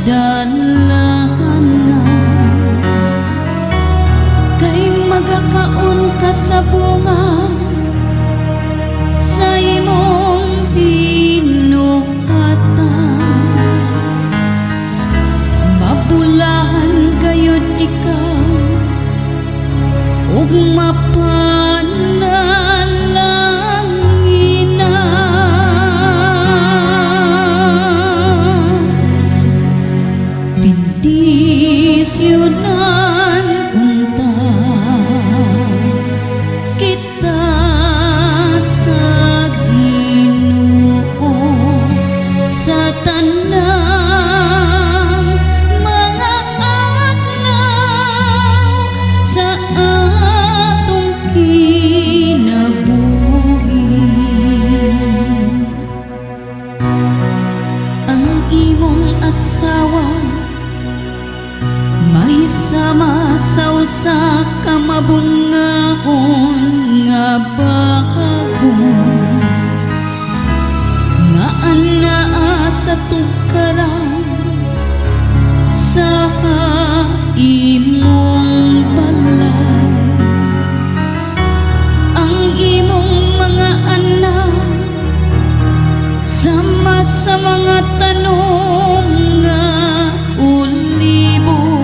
dalahan na kay magakaon ka sa bunga sa imong binuhatan. Mabulahan gayud ikaw ug mapanalangina. Bendisyonan unta kita sa Ginoo sa tanang mga adlaw sa atong kinabuhi. Ang imong asawa mahisama sa usa ka mabungahon nga bago nga anaa sa tukaran sa imong balay. Ang imong mga anak sama sa mga tanom nga ulibo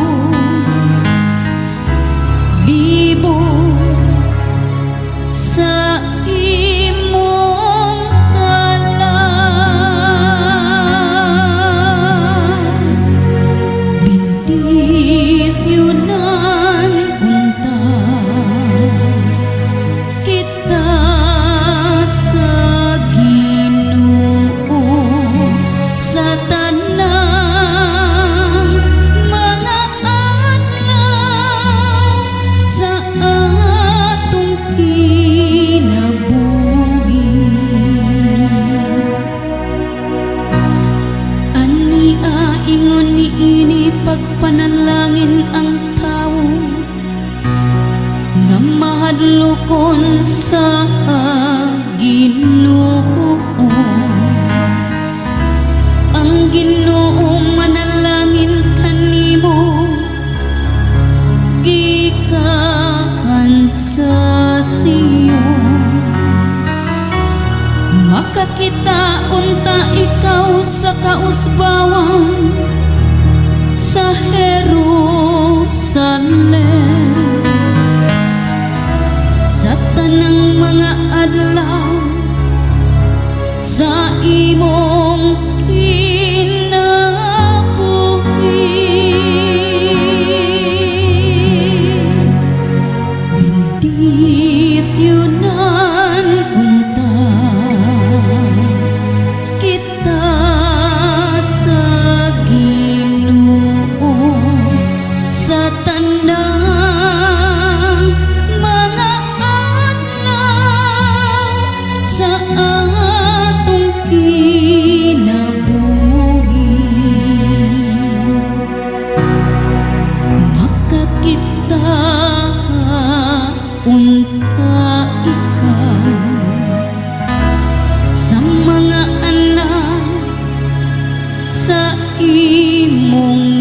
sa imong talan. Bendisyonan unta kita sa Ginoo sa tanang mga adlaw sa atong kinabuhi. Ania ingon niini pagpanalangin ang tawo nga mahadlokon sa Ginoo. Ang Ginoo manalangin kanimo gikahan sa Sion. Makakita unta ikaw sa kausbawan sa Jerusalem sa tanang mga adlaw sa imong kinabuhi. Bendisyonan unta kita sa Ginoo sa tanang mga adlaw sa atong kinabuhi. Makakita unta ikaw sa mga anak sa imong